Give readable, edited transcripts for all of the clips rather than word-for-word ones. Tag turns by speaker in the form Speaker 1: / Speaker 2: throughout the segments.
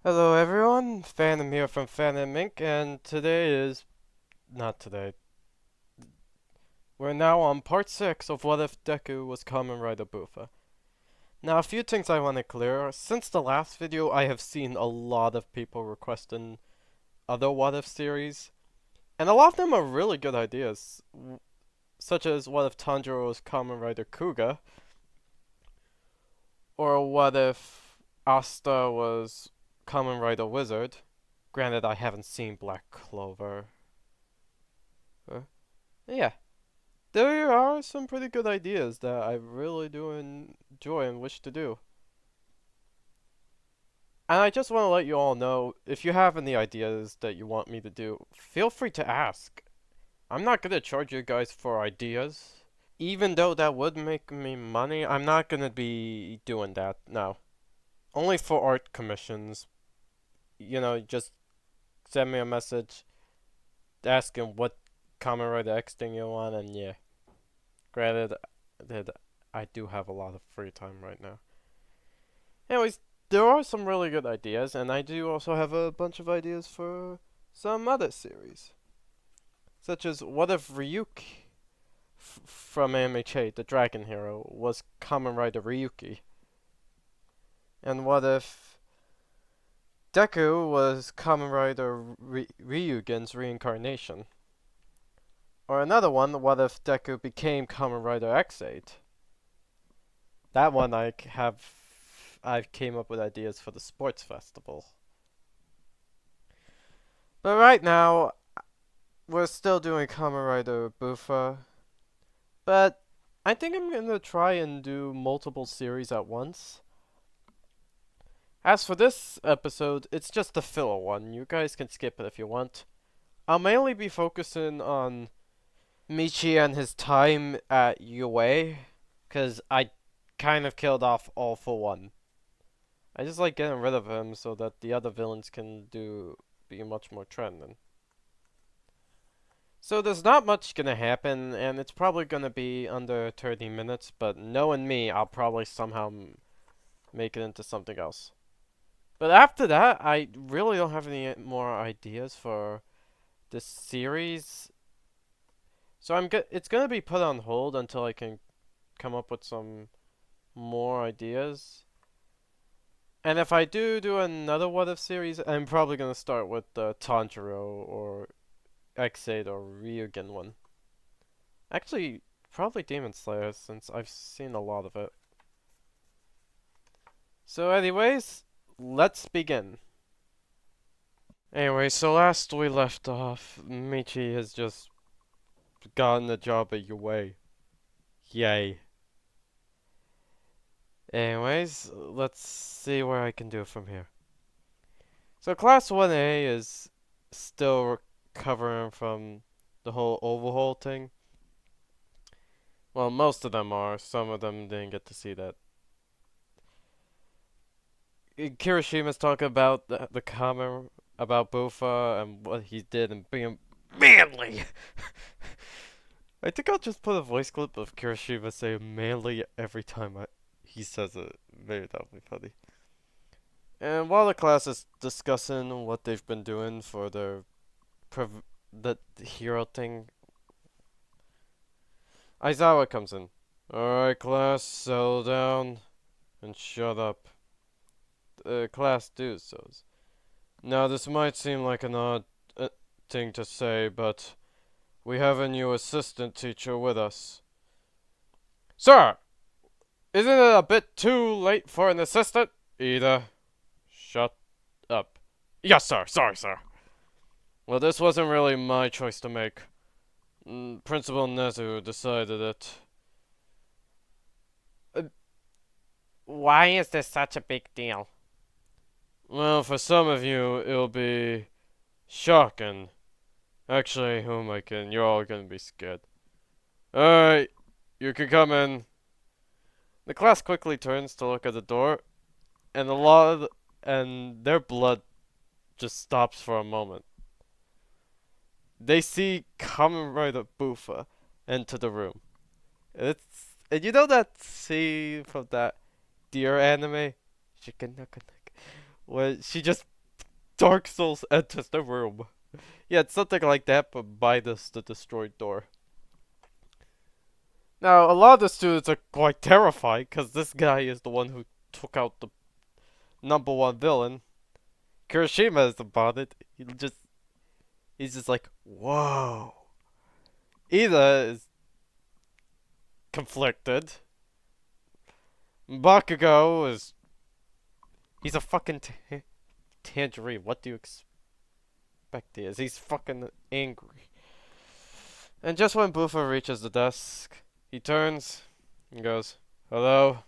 Speaker 1: Hello everyone, Phantom here from Phantom Inc. and not today. We're now on part 6 of What If Deku was Kamen Rider Buffa. Now a few things I want to clear. Since the last video I have seen a lot of people requesting other What If series, and a lot of them are really good ideas, such as what if Tanjiro was Kamen Rider Kuga, or what if Asta was Kamen Rider Wizard. Granted I haven't seen Black Clover. Yeah, there are some pretty good ideas that I really do enjoy and wish to do. And I just want to let you all know, if you have any ideas that you want me to do, feel free to ask. I'm not gonna charge you guys for ideas. Even though that would make me money, I'm not gonna be doing that, no. Only for art commissions. Just send me a message asking what Kamen Rider X thing you want, and yeah. Granted, that I do have a lot of free time right now. Anyways, there are some really good ideas, and I do also have a bunch of ideas for some other series. Such as, what if Ryuki from MHA, the Dragon Hero, was Kamen Rider Ryuki? And what if Deku was Kamen Rider Ryugen's reincarnation? Or another one, what if Deku became Kamen Rider X8? That one I came up with ideas for the sports festival. But right now, we're still doing Kamen Rider Buffa, but I think I'm gonna try and do multiple series at once. As for this episode, it's just a filler one. You guys can skip it if you want. I'll mainly be focusing on Michi and his time at UA, because I kind of killed off All for One. I just like getting rid of him so that the other villains can be much more trending. So there's not much gonna happen, and it's probably gonna be under 30 minutes, but knowing me, I'll probably somehow make it into something else. But after that, I really don't have any more ideas for this series. So it's gonna be put on hold until I can come up with some more ideas. And if I do another What If series, I'm probably gonna start with the Tanjiro or X8 or Ryugen one. Actually, probably Demon Slayer, since I've seen a lot of it. So anyways, let's begin. Anyway, so last we left off, Michi has just gotten a job at UA. Yay. Anyways, let's see where I can do from here. So Class 1A is still recovering from the whole overhaul thing. Well, most of them are. Some of them didn't get to see that. Kirishima's talking about the comment about Buffa and what he did and being manly. I think I'll just put a voice clip of Kirishima saying manly every time he says it. Maybe that'll be funny. And while the class is discussing what they've been doing for the hero thing, Aizawa comes in. Alright, class, settle down and shut up. Class do so. Now, this might seem like an odd thing to say, but we have a new assistant teacher with us. Sir! Isn't it a bit too late for an assistant? Ida, shut up. Yes, sir. Sorry, sir. Well, this wasn't really my choice to make. Principal Nezu decided it. Uh, Why is this such a big deal? Well, for some of you, it'll be shocking. Actually, who am I kidding? You're all gonna be scared. Alright, you can come in. The class quickly turns to look at the door, and and their blood just stops for a moment. They see Kamen Rider Buffa enter the room. And you know that scene from that Deer anime? Where she just Dark Souls enters the room. Yeah, it's something like that, but minus the destroyed door. Now, a lot of the students are quite terrified because this guy is the one who took out the number one villain. Kirishima is about it. He's just like, whoa. Ida is conflicted. Bakugo is, he's a fucking tangerine. What do you expect he is? He's fucking angry. And just when Buffa reaches the desk, he turns and goes, "Hello,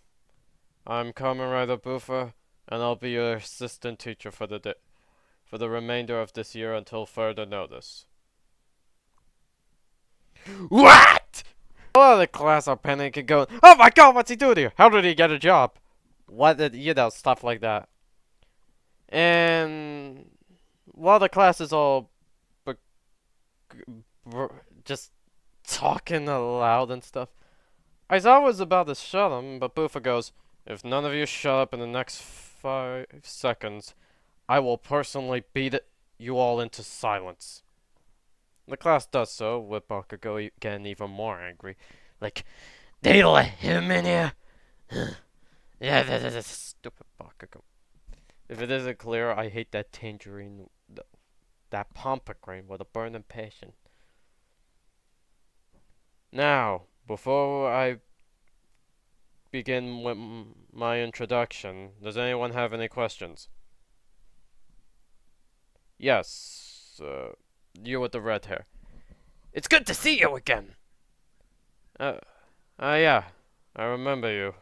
Speaker 1: I'm Kamen Rider Buffa, and I'll be your assistant teacher for the remainder of this year until further notice." What? All of the class are panicking, going, "Oh my god, what's he doing here? How did he get a job?" What did, stuff like that. And while the class is all just talking aloud and stuff, Aizawa's about to shut him, but Buffa goes, "If none of you shut up in the next 5 seconds, I will personally beat you all into silence." The class does so, with Bakugo getting even more angry. Like, they let him in here? Yeah, that's stupid Bakugo. If it isn't clear, I hate that tangerine, that pomegranate with a burning passion. Now, before I begin with my introduction, does anyone have any questions? Yes, you with the red hair. It's good to see you again! Yeah, I remember you.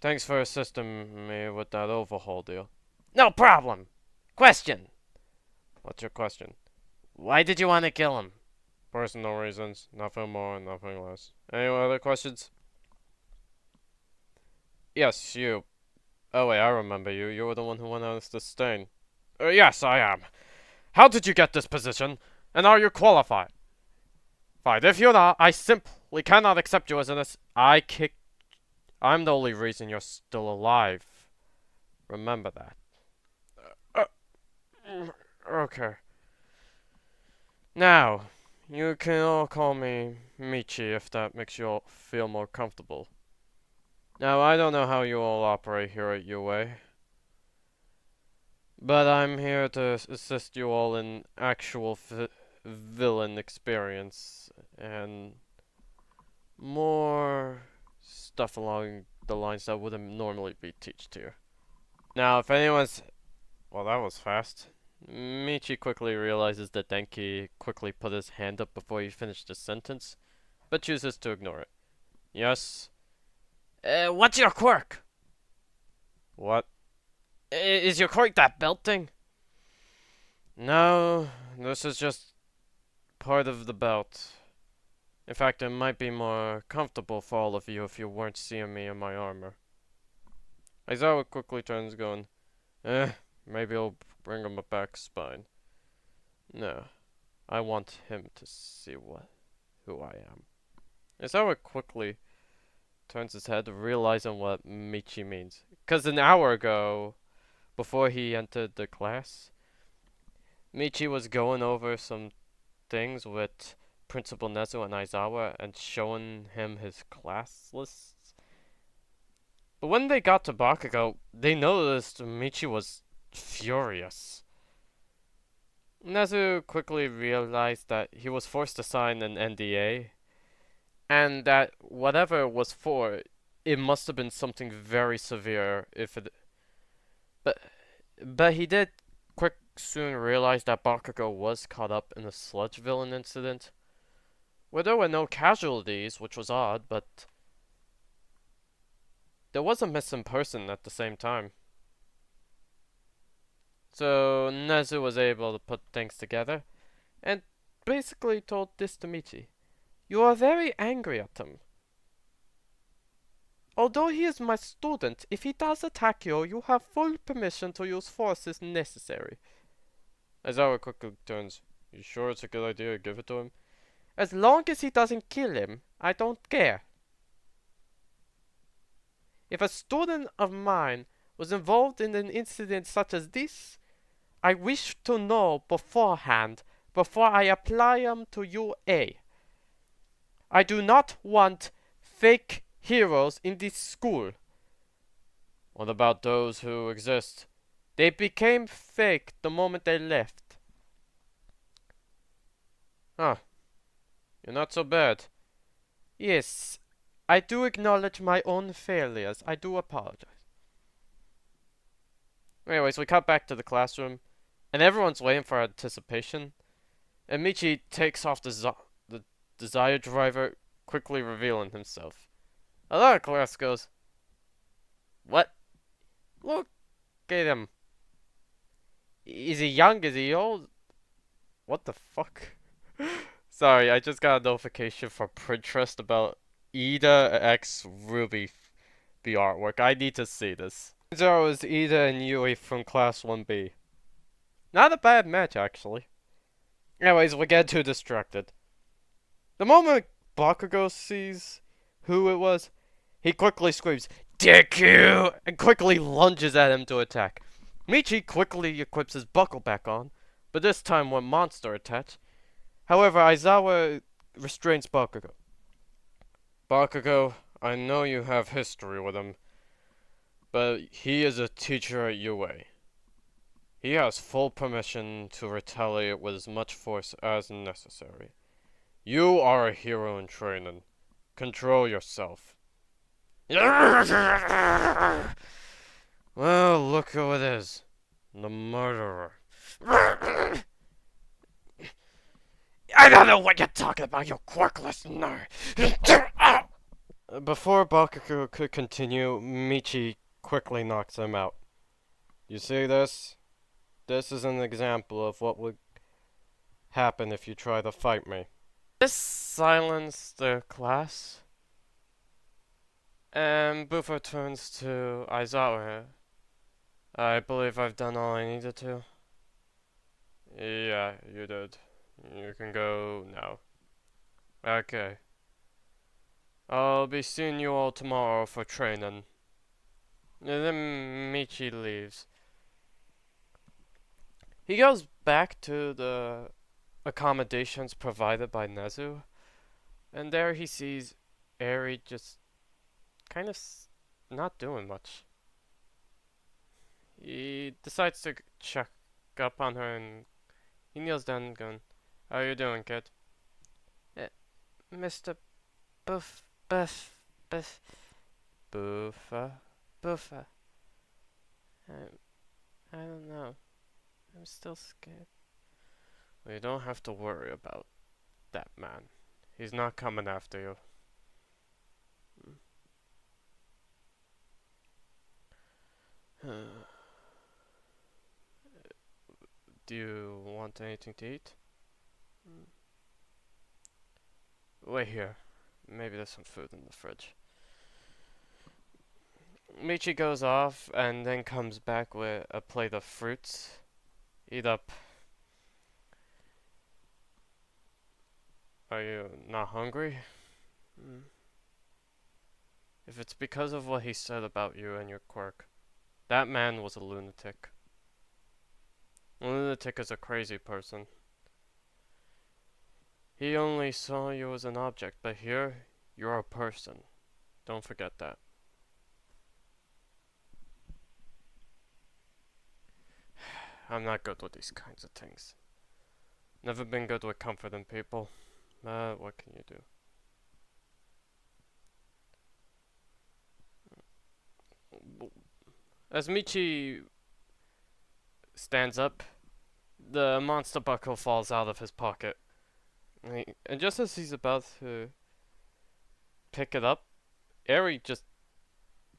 Speaker 1: Thanks for assisting me with that overhaul deal. No problem! Question! What's your question? Why did you want to kill him? Personal reasons, nothing more, nothing less. Any other questions? Yes, you. Oh wait, I remember you. You were the one who went out to stain. Yes, I am. How did you get this position? And are you qualified? Fine. If you're not, I simply cannot accept you as an I'm the only reason you're still alive. Remember that. Okay. Now, you can all call me Michi if that makes you all feel more comfortable. Now, I don't know how you all operate here at UA, but I'm here to assist you all in actual villain experience and more stuff along the lines that wouldn't normally be taught here. Now, if anyone's... Well, that was fast. Michi quickly realizes that Denki quickly put his hand up before he finished the sentence, but chooses to ignore it. Yes? What's your quirk? What? Is your quirk that belt thing? No, this is just part of the belt. In fact, it might be more comfortable for all of you if you weren't seeing me in my armor. Aizawa quickly turns going, maybe it'll bring him a back spine. No, I want him to see who I am. Aizawa quickly turns his head, realizing what Michi means. Because an hour ago, before he entered the class, Michi was going over some things with Principal Nezu and Aizawa and showing him his class lists. But when they got to Bakugo, they noticed Michi was furious. Nezu quickly realized that he was forced to sign an NDA, and that whatever it was for, it must have been something very severe if it... But, but he did soon realize that Bakugo was caught up in a sludge villain incident, where there were no casualties, which was odd, but there was a missing person at the same time. So Nezu was able to put things together, and basically told this to Michi. You are very angry at him. Although he is my student, if he does attack you, you have full permission to use force as necessary. Aizawa quickly turns. You sure it's a good idea to give it to him? As long as he doesn't kill him, I don't care. If a student of mine was involved in an incident such as this, I wish to know beforehand before I apply them to UA. I do not want fake heroes in this school. What about those who exist? They became fake the moment they left. Huh, you're not so bad. Yes, I do acknowledge my own failures. I do apologize. Anyways, we cut back to the classroom, and everyone's waiting for anticipation. And Michi takes off the Desire Driver, quickly revealing himself. A lot of class goes, "What? Look at him. Is he young? Is he old? What the fuck?" Sorry, I just got a notification from Pinterest about Ida X Ruby the artwork. I need to see this. Zero is Ida and Yui from Class 1B. Not a bad match, actually. Anyways, we get too distracted. The moment Bakugo sees who it was, he quickly screams, "Deku!" and quickly lunges at him to attack. Michi quickly equips his buckle back on, but this time with monster attached. However, Aizawa restrains Bakugo. "Bakugo, I know you have history with him, but he is a teacher at UA. He has full permission to retaliate with as much force as necessary. You are a hero in training. Control yourself." "Well, look who it is. The murderer." "I don't know what you're talking about, you quirkless nerd." Before Bakugo could continue, Michi quickly knocks him out. "You see this? This is an example of what would happen if you try to fight me." This silenced the class, and Buffa turns to Aizawa. "I believe I've done all I needed to." "Yeah, you did. You can go now." "Okay. I'll be seeing you all tomorrow for training." And then Michi leaves. He goes back to the accommodations provided by Nezu, and there he sees Eri just kind of not doing much. He decides to check up on her, and he kneels down and going, "How you doing, kid?" "Eh, Mr. Buff, Buffa, Buffa. I don't know. I'm still scared." "We don't have to worry about that man. He's not coming after you." "Do you want anything to eat?" "Wait here. Maybe there's some food in the fridge." Michi goes off and then comes back with a plate of fruits. "Eat up. Are you not hungry?" "If it's because of what he said about you and your quirk, that man was a lunatic. A lunatic is a crazy person. He only saw you as an object, but here, you're a person. Don't forget that." "I'm not good with these kinds of things. Never been good with comforting people. But what can you do?" As Michi stands up, the monster buckle falls out of his pocket. And just as he's about to pick it up, Eri just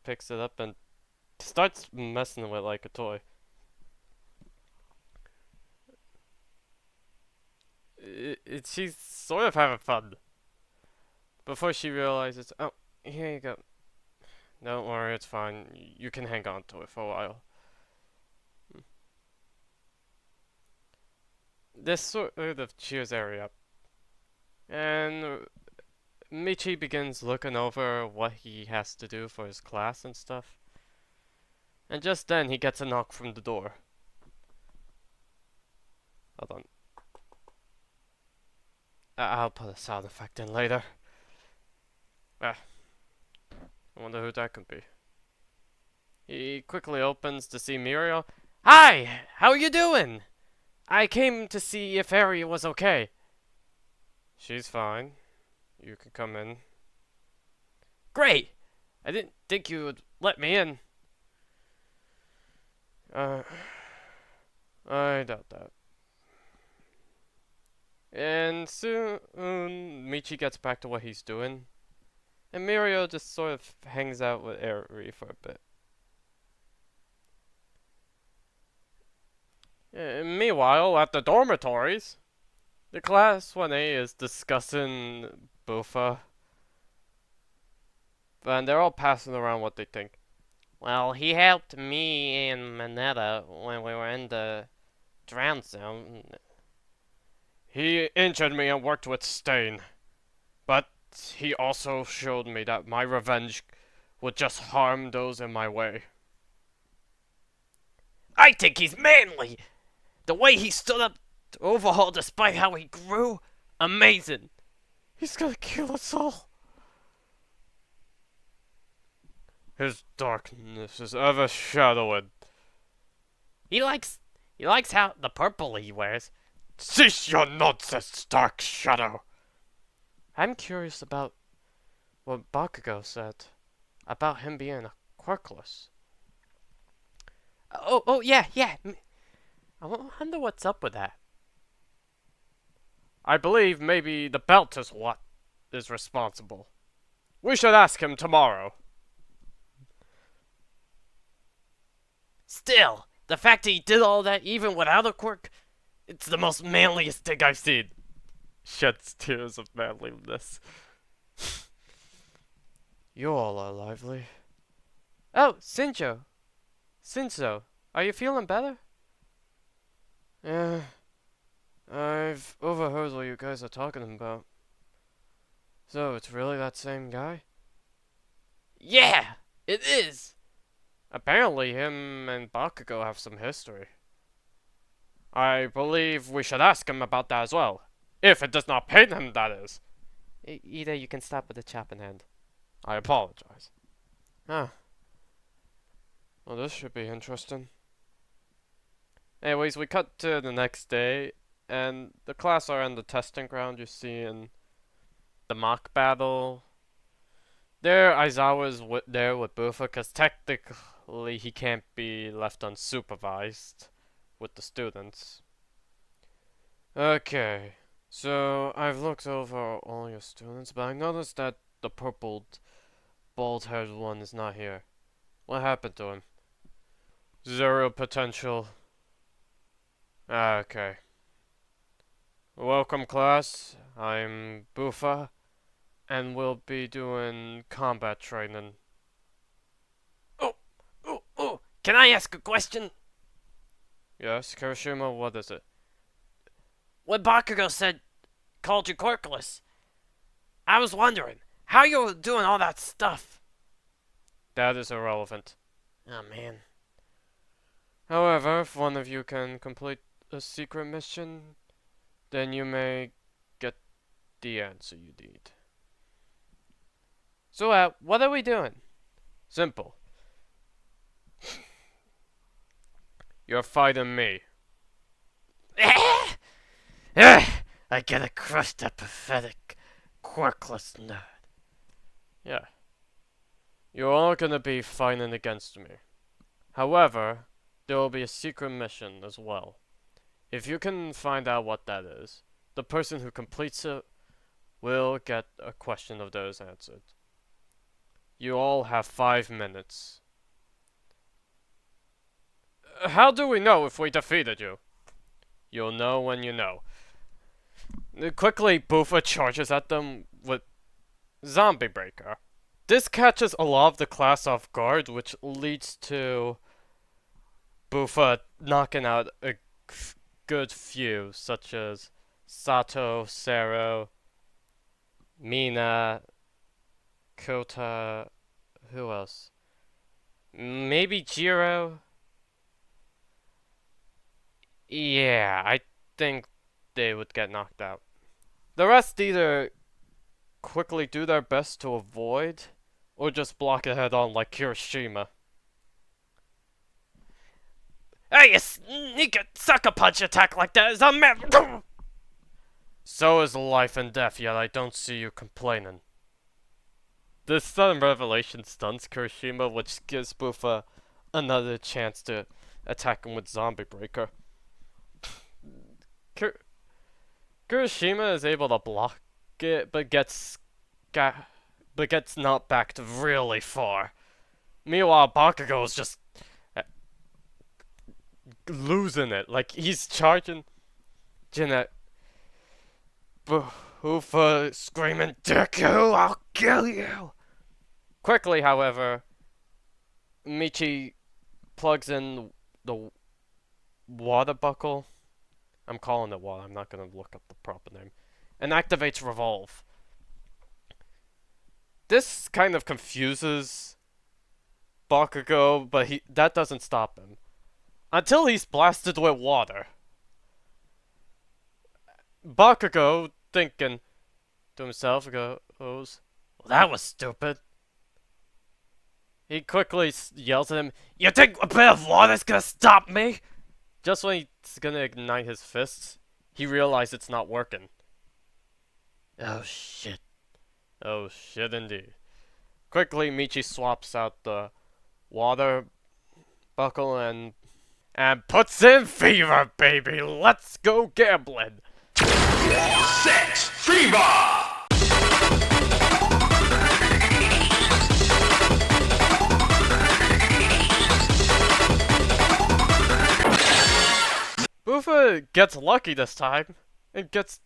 Speaker 1: picks it up and starts messing with it like a toy. She's sort of having fun. Before she realizes, "Oh, here you go. Don't worry, it's fine. You can hang on to it for a while." This sort of cheers Eri up. And Michi begins looking over what he has to do for his class and stuff. And just then he gets a knock from the door. Hold on. I'll put a sound effect in later. Ah, I wonder who that could be. He quickly opens to see Muriel. Hi! How are you doing? I came to see if Harry was okay. She's fine. You can come in. Great! I didn't think you would let me in. Uh, I doubt that. And soon, Michi gets back to what he's doing. And Muriel just sort of hangs out with Eri for a bit. Meanwhile, at the dormitories, the class 1A is discussing Buffa. And they're all passing around what they think. Well, he helped me and Minetta when we were in the drown zone. He injured me and worked with Stain. But he also showed me that my revenge would just harm those in my way. I think he's manly! The way he stood up to overhaul despite how he grew, amazing! He's gonna kill us all. His darkness is overshadowed. He likes how the purple he wears. Cease your nonsense, Dark Shadow! I'm curious about what Bakugo said about him being a quirkless. Oh, yeah. I wonder what's up with that. I believe maybe the belt is what is responsible. We should ask him tomorrow. Still, the fact that he did all that even without a quirk, it's the most manliest thing I've seen. Sheds tears of manliness. You all are lively. Oh, Shinzo, are you feeling better? Yeah, I've overheard what you guys are talking about. So, it's really that same guy? Yeah, it is! Apparently, him and Bakugo have some history. I believe we should ask him about that as well. If it does not pain him, that is. Either you can stop with the chop in hand. I apologize. Ah. Well, this should be interesting. Anyways, we cut to the next day, and the class are in the testing ground. You see in the mock battle. There, Aizawa's there with Buffa, because technically he can't be left unsupervised with the students. Okay, so I've looked over all your students, but I noticed that the purple bald-haired one is not here. What happened to him? Zero potential. Okay. Welcome, class. I'm Buffa, and we'll be doing combat training. Oh! Can I ask a question? Yes, Kirishima, what is it? When Bakugo called you quirkless, I was wondering how you were doing all that stuff. That is irrelevant. Oh, man. However, if one of you can complete a secret mission, then you may get the answer you need. So, what are we doing? Simple. You're fighting me. I gotta crush that pathetic, quirkless nerd. Yeah. You're all gonna be fighting against me. However, there will be a secret mission as well. If you can find out what that is, the person who completes it will get a question of theirs answered. You all have 5 minutes. How do we know if we defeated you? You'll know when you know. Quickly, Buffa charges at them with Zombie Breaker. This catches a lot of the class off guard, which leads to Buffa knocking out a good few, such as Sato, Sero, Mina, Kota, who else? Maybe Jiro? Yeah, I think they would get knocked out. The rest either quickly do their best to avoid, or just block it head on like Kirishima. Hey, you sneak a sucker punch attack like that is a man. So is life and death, yet I don't see you complaining. This sudden revelation stuns Kirishima, which gives Buffa another chance to attack him with Zombie Breaker. Kirishima is able to block it, but gets knocked back really far. Meanwhile, Bakugo is just losing it. Like, he's charging Jeanette. Buffa screaming, Deku, I'll kill you! Quickly, however, Michi plugs in the water buckle. I'm calling it water, I'm not gonna look up the proper name. And activates Revolve. This kind of confuses Bakugo, but that doesn't stop him. Until he's blasted with water. Bakugo, thinking to himself, goes, well, that was stupid. He quickly yells at him, you think a bit of water's gonna stop me? Just when he's gonna ignite his fists, he realizes it's not working. Oh shit. Oh shit indeed. Quickly, Michi swaps out the water buckle and puts in Fever, baby! Let's go gambling!
Speaker 2: Set Fever!
Speaker 1: Buffa gets lucky this time and gets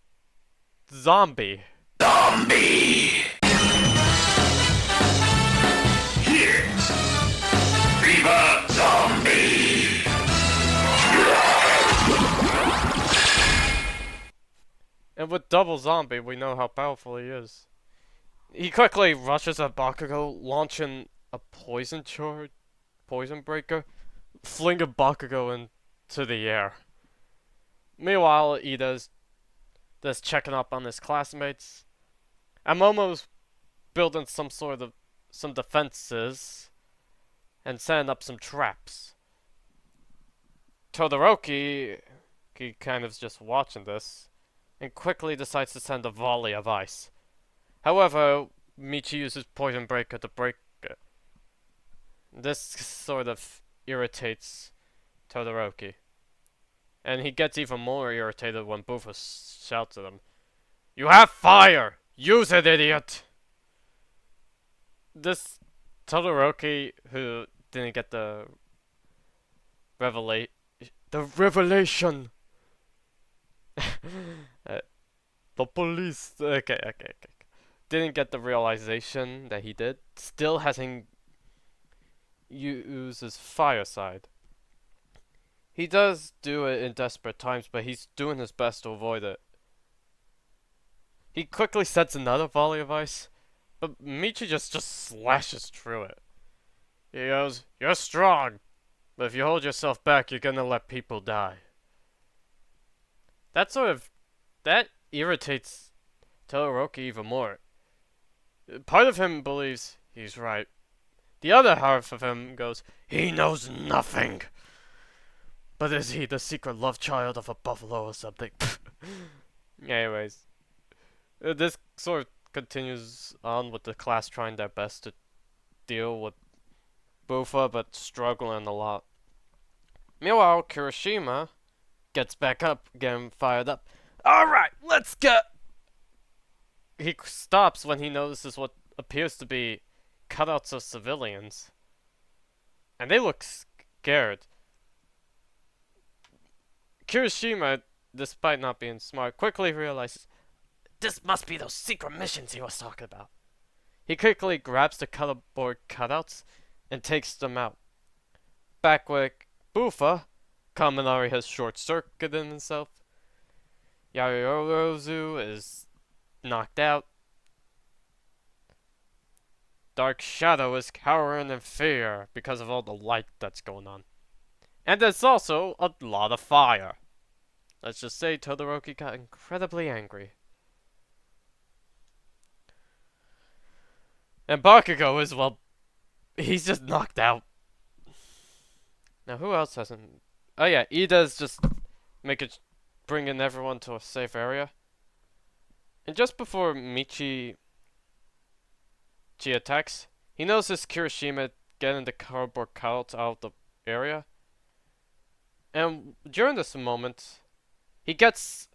Speaker 1: Zombie.
Speaker 2: Zombie! Here's Fever Zombie!
Speaker 1: And with double Zombie, we know how powerful he is. He quickly rushes at Bakugo, launching a poison breaker, flinging Bakugo into the air. Meanwhile, Ida's just checking up on his classmates. And Momo's building some defenses and setting up some traps. Todoroki, he kind of just watching this and quickly decides to send a volley of ice. However, Michi uses Poison Breaker to break it. This sort of irritates Todoroki. And he gets even more irritated when Buffa shouts at him, you have fire! Use it, idiot! This Todoroki, who didn't get the revelation! The police... Okay. Didn't get the realization that he did. Still hasn't used his fire side. He does do it in desperate times, but he's doing his best to avoid it. He quickly sets another volley of ice, but Michi just slashes through it. He goes, you're strong, but if you hold yourself back, you're gonna let people die. That irritates Todoroki even more. Part of him believes he's right. The other half of him goes, he knows nothing. But is he the secret love child of a buffalo or something? Anyways. This sort of continues on with the class trying their best to deal with Buffa, but struggling a lot. Meanwhile, Kirishima gets back up, getting fired up. Alright, let's go! He stops when he notices what appears to be cutouts of civilians. And they look scared. Kirishima, despite not being smart, quickly realizes this must be those secret missions he was talking about. He quickly grabs the cardboard cutouts and takes them out. Back with Buffa, Kamen has short-circuited himself. Yaoyorozu is knocked out. dark shadow is cowering in fear because of all the light that's going on. And there's also a lot of fire. Let's just say Todoroki got incredibly angry. And Bakugo is, well, he's just knocked out. Now, who else hasn't? Oh yeah, Ida's just bringing everyone to a safe area. And just before Michi attacks, he notices Kirishima getting the cardboard cutout out of the area. And during this moment, he gets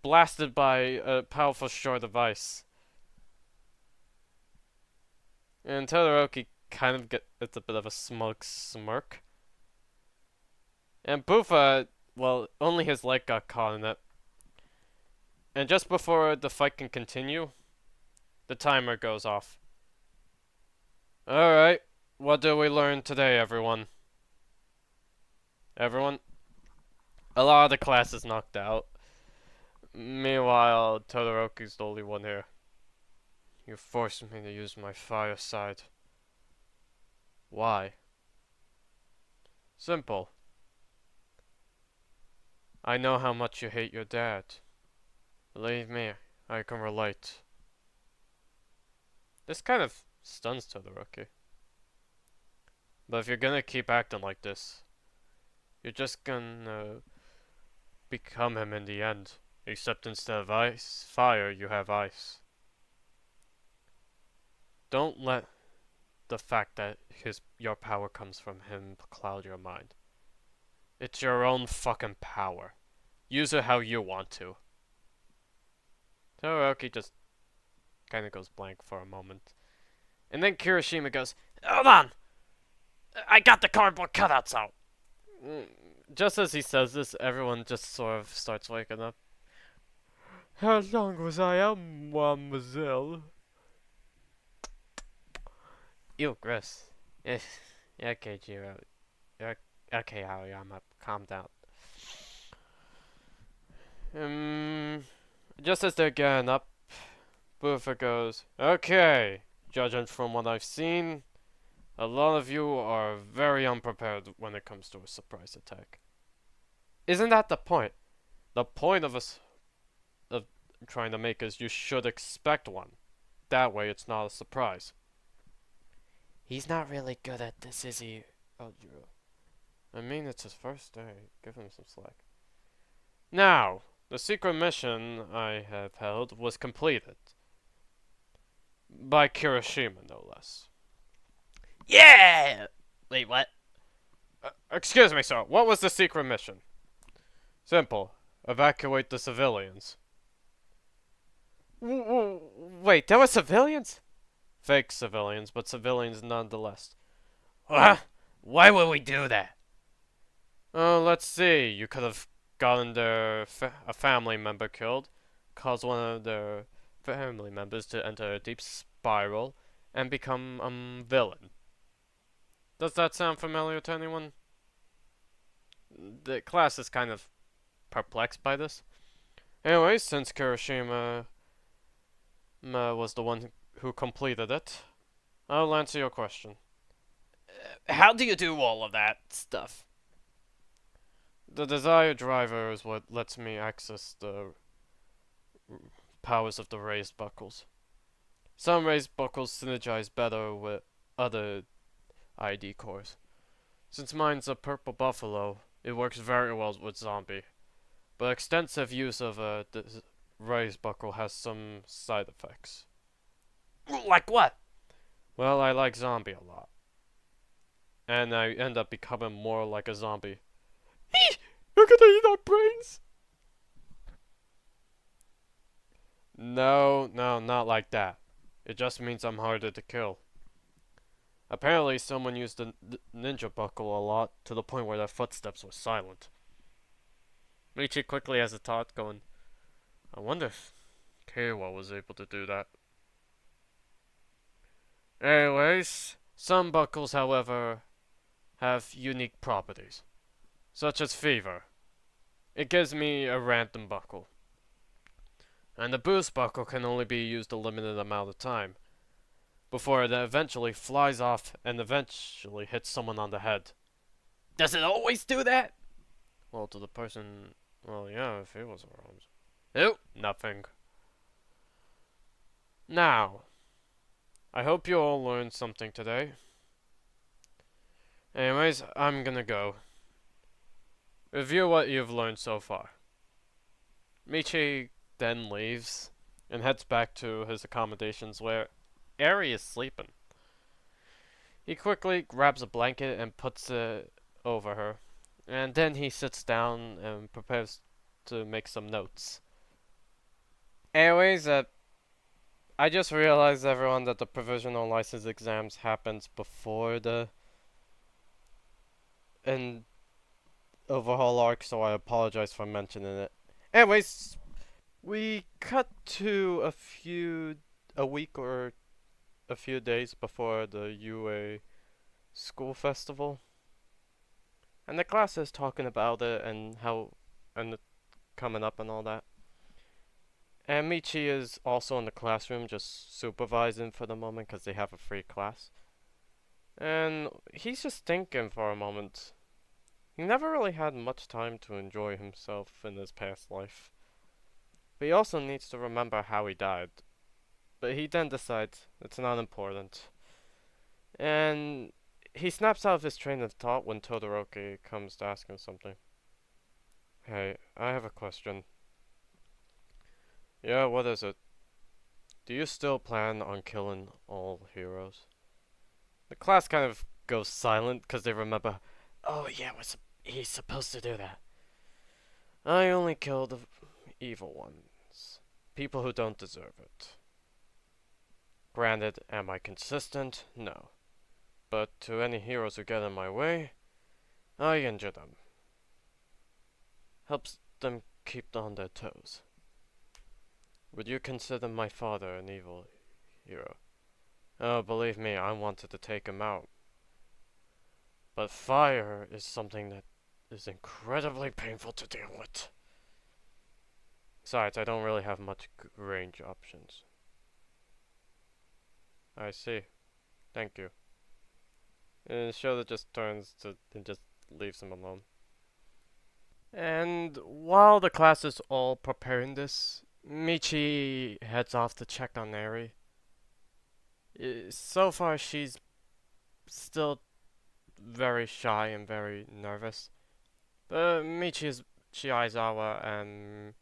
Speaker 1: blasted by a powerful short of ice. And Todoroki kind of gets a bit of a smug smirk. And Buffa, well, only his leg got caught in it. And just before the fight can continue, the timer goes off. Alright, what did we learn today, everyone? Everyone? A lot of the class is knocked out. Meanwhile, Todoroki's the only one here. You forced me to use my fire side. Why? Simple. I know how much you hate your dad. Believe me, I can relate. This kind of stuns Todoroki. But if you're gonna keep acting like this, you're just gonna become him in the end. Except instead of fire, you have ice. Don't let the fact that your power comes from him cloud your mind. It's your own fucking power. Use it how you want to. Todoroki just kind of goes blank for a moment. And then Kirishima goes, "Hold on! I got the cardboard cutouts out!" Just as he says this, everyone just sort of starts waking up. How long was I out, mademoiselle? Ew, gross. Okay, Jiro. Okay, Aoyama, calm down. Just as they're getting up, Buffa goes, "Okay, judging from what I've seen, a lot of you are very unprepared when it comes to a surprise attack." Isn't that the point? The point of trying to make is you should expect one. That way it's not a surprise. He's not really good at this, is he, Eldro? I mean, it's his first day. Give him some slack. Now, the secret mission I have held was completed. By Kirishima, no less. Yeah! Wait, what? Excuse me, sir. What was the secret mission? Simple. Evacuate the civilians. Wait, there were civilians? Fake civilians, but civilians nonetheless. What? Why would we do that? Oh, let's see. You could have gotten a family member killed, caused one of their family members to enter a deep spiral, and become a villain. Does that sound familiar to anyone? The class is kind of perplexed by this. Anyway, since Kirishima was the one who completed it, I'll answer your question. How do you do all of that stuff? The desired driver is what lets me access the powers of the raised buckles. Some raised buckles synergize better with other ID cores. Since mine's a purple buffalo, it works very well with zombie. But extensive use of a raised buckle has some side effects. Like what? Well, I like zombie a lot. And I end up becoming more like a zombie. You're gonna eat our brains? No, not like that. It just means I'm harder to kill. Apparently, someone used the ninja buckle a lot, to the point where their footsteps were silent. Michi quickly has a thought going, I wonder if Keiwa was able to do that. Anyways, some buckles, however, have unique properties, such as fever. It gives me a random buckle. And the boost buckle can only be used a limited amount of time. before it eventually flies off and eventually hits someone on the head. Does it always do that? Well, to the person, well, yeah, if he was around. Oh, nothing. Now, I hope you all learned something today. Anyways, I'm gonna go. Review what you've learned so far. Michi then leaves and heads back to his accommodations where Eri is sleeping. He quickly grabs a blanket and puts it over her, and then he sits down and prepares to make some notes. Anyways, I just realized, everyone, that the provisional license exams happens before the and overhaul arc, so I apologize for mentioning it. Anyways, we cut to a week or a few days before the UA school festival, and the class is talking about it and how and it coming up and all that. And Michi is also in the classroom, just supervising for the moment because they have a free class. And he's just thinking for a moment. He never really had much time to enjoy himself in his past life. But he also needs to remember how he died. But he then decides it's not important. And he snaps out of his train of thought when Todoroki comes to ask him something. Hey, I have a question. Yeah, what is it? Do you still plan on killing all heroes? The class kind of goes silent because they remember, oh yeah, he's supposed to do that. I only kill the evil ones. People who don't deserve it. Granted, am I consistent? No. But to any heroes who get in my way, I injure them. Helps them keep on their toes. Would you consider my father an evil hero? Oh, believe me, I wanted to take him out. But fire is something that is incredibly painful to deal with. Besides, I don't really have much range options. I see. Thank you. And Shoda just turns to and just leaves him alone. And while the class is all preparing this, Michi heads off to check on Eri. So far, she's still very shy and very nervous. But Shiaizawa and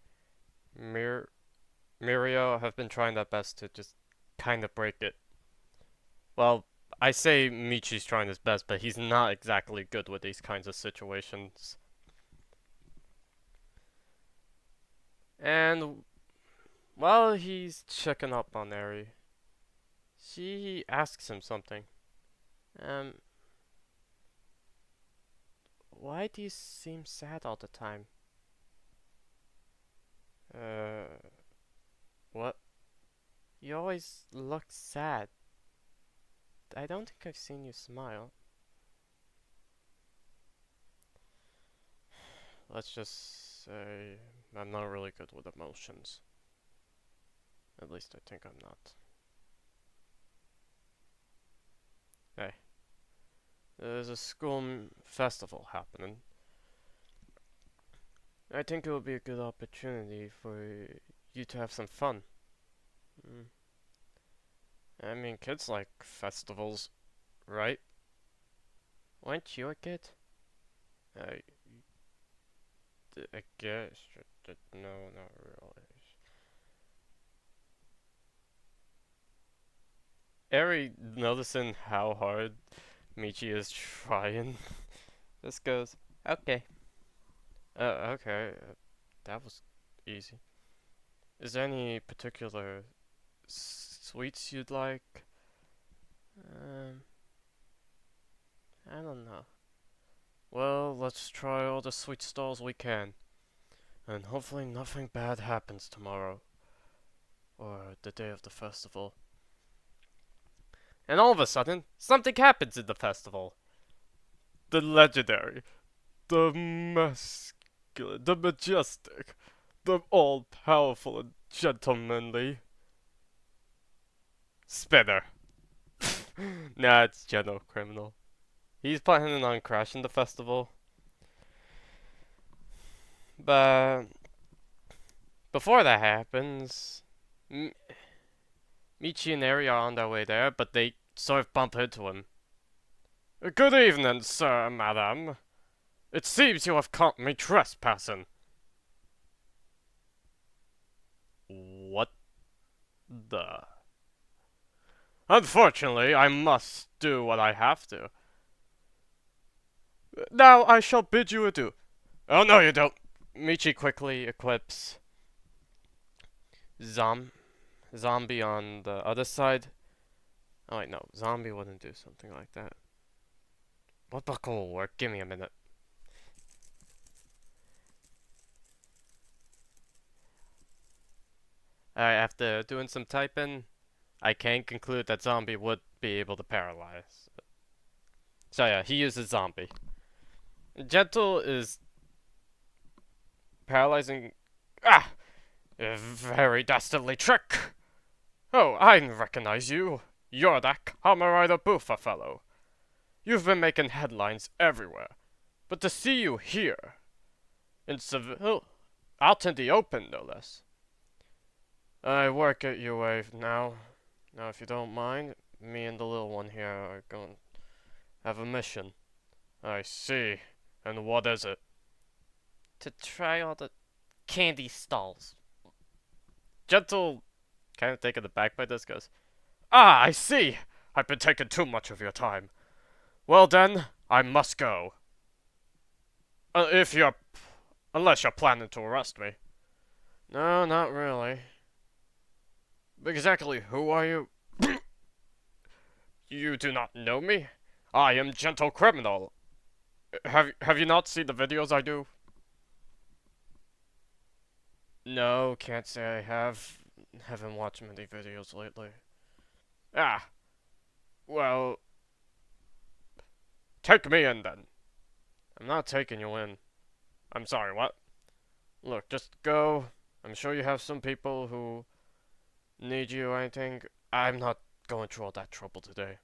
Speaker 1: Mirio have been trying their best to just kind of break it. Well, I say Michi's trying his best, but he's not exactly good with these kinds of situations. And while he's checking up on Eri, she asks him something. Um, why do you seem sad all the time? Uh, what? You always look sad. I don't think I've seen you smile. Let's just say I'm not really good with emotions. At least I think I'm not. Hey, there's a school festival happening. I think it would be a good opportunity for you to have some fun. Mm. I mean, kids like festivals, right? Weren't you a kid? I, I guess. No, not really. Eri, noticing how hard Michi is trying, just goes, okay. Okay. That was easy. Is there any particular sweets you'd like? Um, I don't know. Well, let's try all the sweet stalls we can. And hopefully nothing bad happens tomorrow. Or the day of the festival. And all of a sudden, something happens in the festival. The legendary, the masculine, the majestic, the all-powerful and gentlemanly Spinner. Nah, it's General Criminal. He's planning on crashing the festival. But before that happens, M- Michi and Eri are on their way there, but they sort of bump into him. Good evening, sir, madam. It seems you have caught me trespassing. What the? Unfortunately, I must do what I have to. Now I shall bid you adieu. Oh, no, you don't. Michi quickly equips Zom Zombie on the other side. Oh, wait, no. Zombie wouldn't do something like that. What buckle will work? Give me a minute. Alright, after doing some typing, I can conclude that Zombie would be able to paralyze. So yeah, he uses Zombie. Gentle is paralyzing. Ah! A very dastardly trick! Oh, I recognize you. You're that Kamen Rider Buffa fellow. You've been making headlines everywhere. But to see you here, in civil, out in the open, no less. I work at UA now. Now, if you don't mind, me and the little one here are going to have a mission. I see. And what is it? To try all the candy stalls. Gentle, kind of taken aback by this, goes, Ah, I see! I've been taking too much of your time. Well then, I must go. If you're... Unless you're planning to arrest me. No, not really. Exactly who are you? You do not know me? I am Gentle Criminal. Have you not seen the videos I do? No, can't say I have. Haven't watched many videos lately. Ah, well, take me in then. I'm not taking you in. I'm sorry, what? Look, just go. I'm sure you have some people who need you or anything. I'm not going through all that trouble today.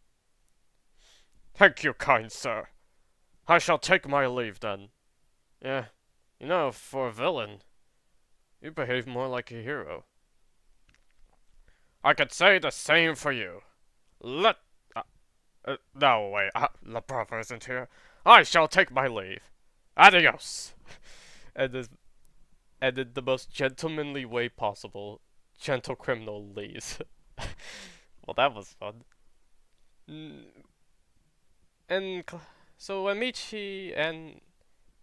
Speaker 1: Thank you, kind sir. I shall take my leave then. Yeah, you know, for a villain, you behave more like a hero. I could say the same for you. Let... no, wait, the brother isn't here. I shall take my leave. Adios. And this and in the most gentlemanly way possible, Gentle Criminal leaves. Well, that was fun. Mm, And so when Michi and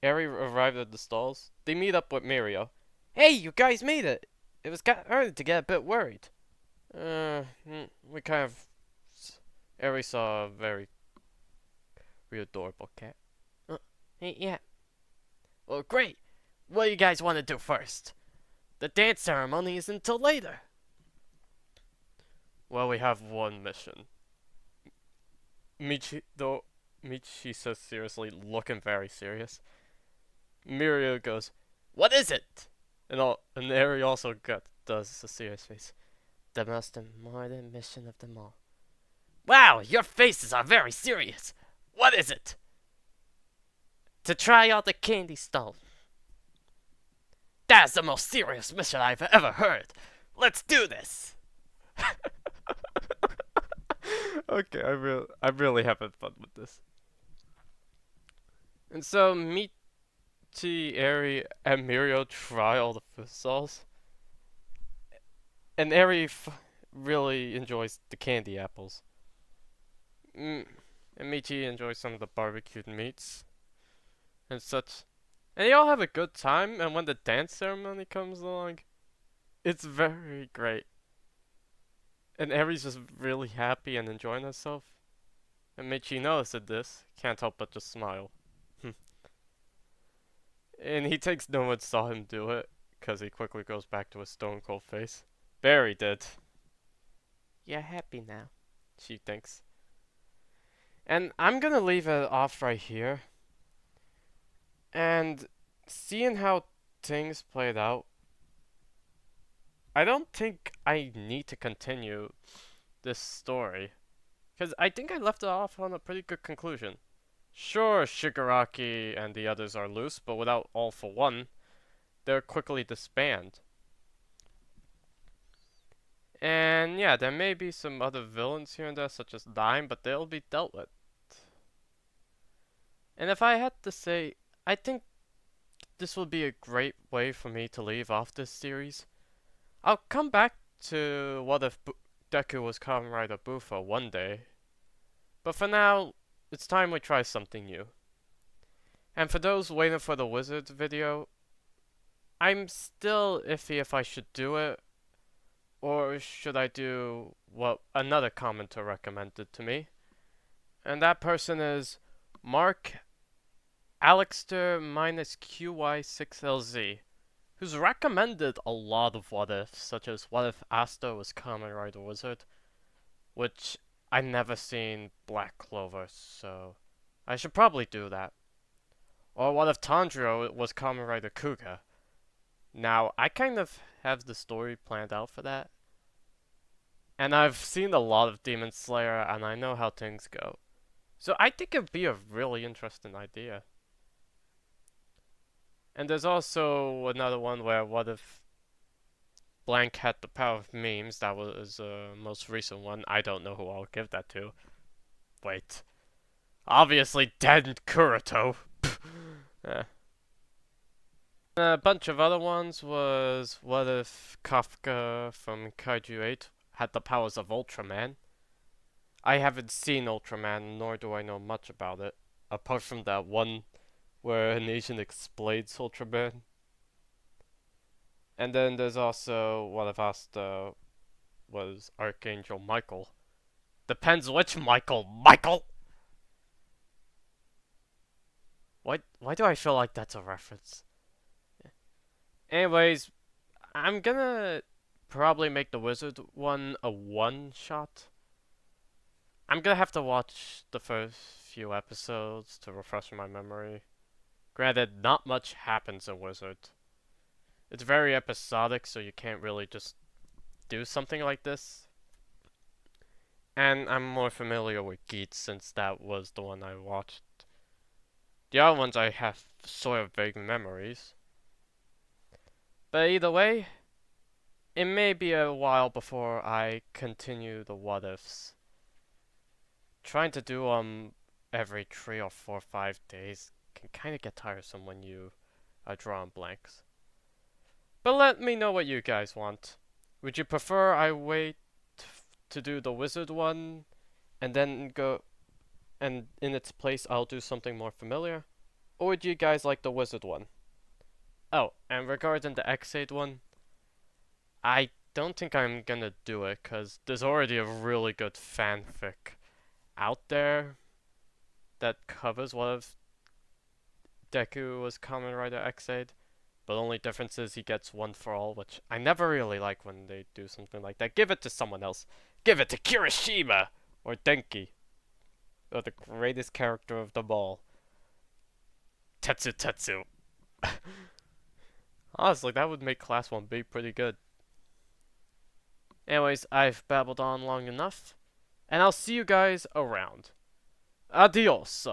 Speaker 1: Eri arrive at the stalls, they meet up with Mirio. Hey, you guys made it! It was starting to get a bit worried. We kind of... Eri saw a very adorable cat. Yeah. Well, great. What do you guys want to do first? The dance ceremony is until later. Well, we have one mission. Michi says seriously, looking very serious. Mirio goes, What is it? And Eri also does a serious face. The most important mission of them all. Wow, your faces are very serious. What is it? To try out the candy stall. That's the most serious mission I've ever heard. Let's do this. Okay, I'm really having fun with this. And so Michi, Eri, and Mirio try all the food stalls. And Eri really enjoys the candy apples. And Michi enjoys some of the barbecued meats and such. And they all have a good time, and when the dance ceremony comes along, it's very great. And Eri's just really happy and enjoying herself. And Michi noticed this, can't help but just smile. And he takes no one saw him do it, because he quickly goes back to his stone cold face. Barry did. You're happy now, she thinks. And I'm gonna leave it off right here. And seeing how things played out, I don't think I need to continue this story. Because I think I left it off on a pretty good conclusion. Sure, Shigaraki and the others are loose, but without All for One, they're quickly disbanded. And yeah, there may be some other villains here and there, such as Dime, but they'll be dealt with. And if I had to say, I think this will be a great way for me to leave off this series. I'll come back to what if Deku was Kamen Rider Buffa one day, but for now, it's time we try something new. And for those waiting for the Wizards video, I'm still iffy if I should do it, or should I do what another commenter recommended to me. And that person is Mark Alexter QY6LZ, who's recommended a lot of what ifs, such as what if Asta was Kamen Rider Wizard, which I never seen Black Clover, so I should probably do that. Or what if Tanjiro was Kamen Rider Kuga? Now, I kind of have the story planned out for that. And I've seen a lot of Demon Slayer, and I know how things go. So I think it'd be a really interesting idea. And there's also another one where what if Blank had the power of memes? That was the most recent one. I don't know who I'll give that to. Wait. Obviously dead Kurito. Yeah. A bunch of other ones was what if Kafka from Kaiju 8 had the powers of Ultraman? I haven't seen Ultraman, nor do I know much about it, apart from that one where an Asian explains Ultraman. And then there's also what if Asta was Archangel Michael. Depends which Michael. Michael! Why do I feel like that's a reference? Anyways, I'm gonna probably make the Wizard one a one shot. I'm gonna have to watch the first few episodes to refresh my memory. Granted, not much happens in Wizard. It's very episodic, so you can't really just do something like this. And I'm more familiar with Geats since that was the one I watched. The other ones I have sort of vague memories. But either way, it may be a while before I continue the what ifs. Trying to do every 3 or 4 or 5 days can kind of get tiresome when you are drawing blanks. But let me know what you guys want. Would you prefer I wait to do the wizard one and then go and in its place I'll do something more familiar? Or would you guys like the wizard one? Oh, and regarding the X8 one, I don't think I'm gonna do it because there's already a really good fanfic out there that covers what if Deku was Kamen Rider X8, but only difference is he gets one for all, which I never really like when they do something like that. Give it to someone else. Give it to Kirishima or Denki, or the greatest character of them all, Tetsu Tetsu. Honestly, that would make Class 1B pretty good. Anyways, I've babbled on long enough, and I'll see you guys around. Adios.